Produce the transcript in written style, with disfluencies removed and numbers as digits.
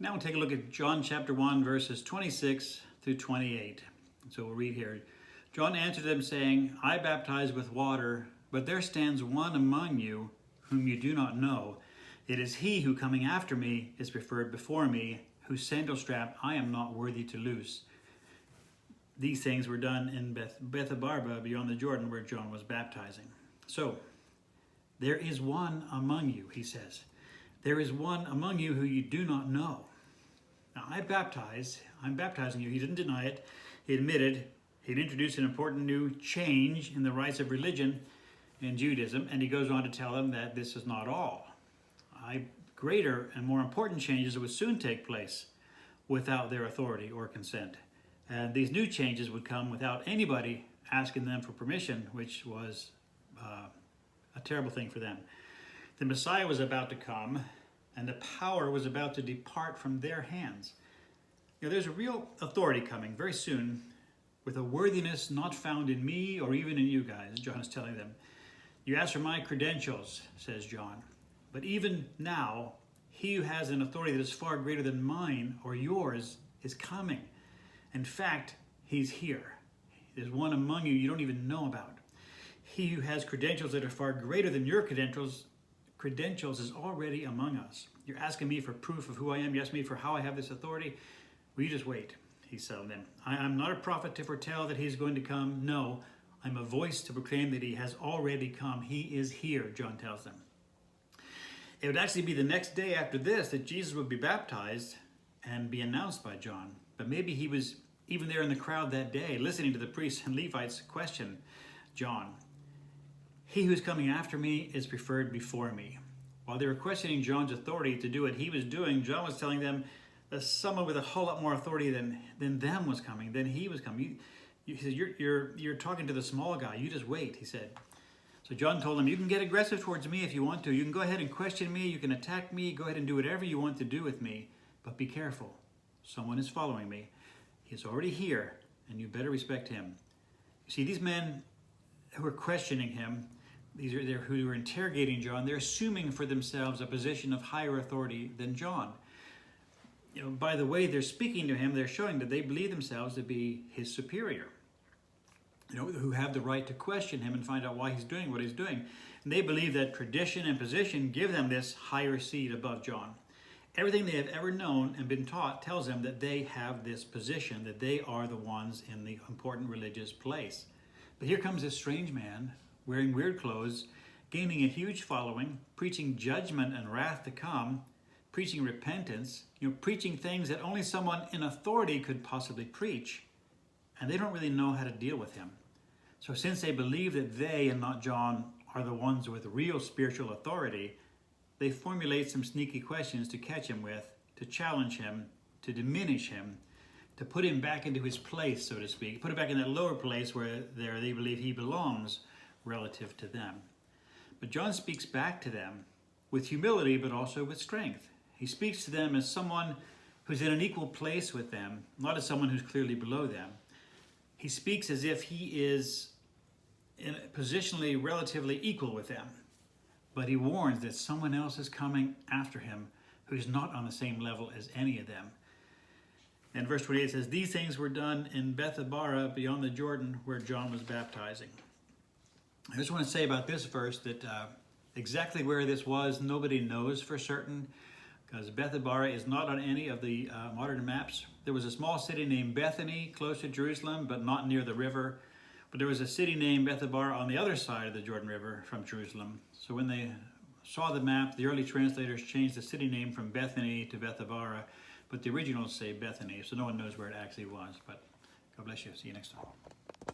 Now we'll take a look at John chapter 1, verses 26 through 28. So we'll read here. John answered them, saying, I baptize with water, but there stands one among you whom you do not know. It is he who coming after me is preferred before me, whose sandal strap I am not worthy to loose. These things were done in Bethabara beyond the Jordan where John was baptizing. So, there is one among you, he says. There is one among you who you do not know. Now, I'm baptizing you. He didn't deny it. He admitted he'd introduced an important new change in the rites of religion in Judaism, and he goes on to tell them that this is not all. Greater and more important changes would soon take place without their authority or consent. And these new changes would come without anybody asking them for permission, which was a terrible thing for them. The Messiah was about to come, and the power was about to depart from their hands. You know, there's a real authority coming very soon with a worthiness not found in me or even in you guys, John is telling them. You ask for my credentials, says John, but even now, he who has an authority that is far greater than mine or yours is coming. In fact, he's here. There's one among you don't even know about. He who has credentials that are far greater than your credentials is already among us. You're asking me for proof of who I am. You ask me for how I have this authority. Will you just wait? He's telling them. I'm not a prophet to foretell that he's going to come. No, I'm a voice to proclaim that he has already come. He is here, John tells them. It would actually be the next day after this that Jesus would be baptized and be announced by John. But maybe he was even there in the crowd that day, listening to the priests and Levites question John. He who's coming after me is preferred before me. While they were questioning John's authority to do what he was doing, John was telling them that someone with a whole lot more authority than them was coming, than he was coming. He said, you're talking to the small guy. You just wait, he said. So John told him, you can get aggressive towards me if you want to. You can go ahead and question me. You can attack me. Go ahead and do whatever you want to do with me. But be careful. Someone is following me. He's already here, and you better respect him. You see, these men who are questioning him, who are interrogating John, they're assuming for themselves a position of higher authority than John. You know, by the way they're speaking to him, they're showing that they believe themselves to be his superior. You know, who have the right to question him and find out why he's doing what he's doing. And they believe that tradition and position give them this higher seat above John. Everything they have ever known and been taught tells them that they have this position, that they are the ones in the important religious place. But here comes this strange man wearing weird clothes, gaining a huge following, preaching judgment and wrath to come, preaching repentance, preaching things that only someone in authority could possibly preach. And they don't really know how to deal with him. So since they believe that they and not John are the ones with real spiritual authority, they formulate some sneaky questions to catch him with, to challenge him, to diminish him, to put him back into his place, so to speak, put him back in that lower place where they believe he belongs relative to them. But John speaks back to them with humility, but also with strength. He speaks to them as someone who's in an equal place with them, not as someone who's clearly below them. He speaks as if he is positionally relatively equal with them. But he warns that someone else is coming after him who's not on the same level as any of them. And verse 28 says, these things were done in Bethabara beyond the Jordan where John was baptizing. I just want to say about this verse that exactly where this was, nobody knows for certain, because Bethabara is not on any of the modern maps. There was a small city named Bethany close to Jerusalem, but not near the river. But there was a city named Bethabara on the other side of the Jordan River from Jerusalem. So when they saw the map, the early translators changed the city name from Bethany to Bethabara, but the originals say Bethany, so no one knows where it actually was. But God bless you. See you next time.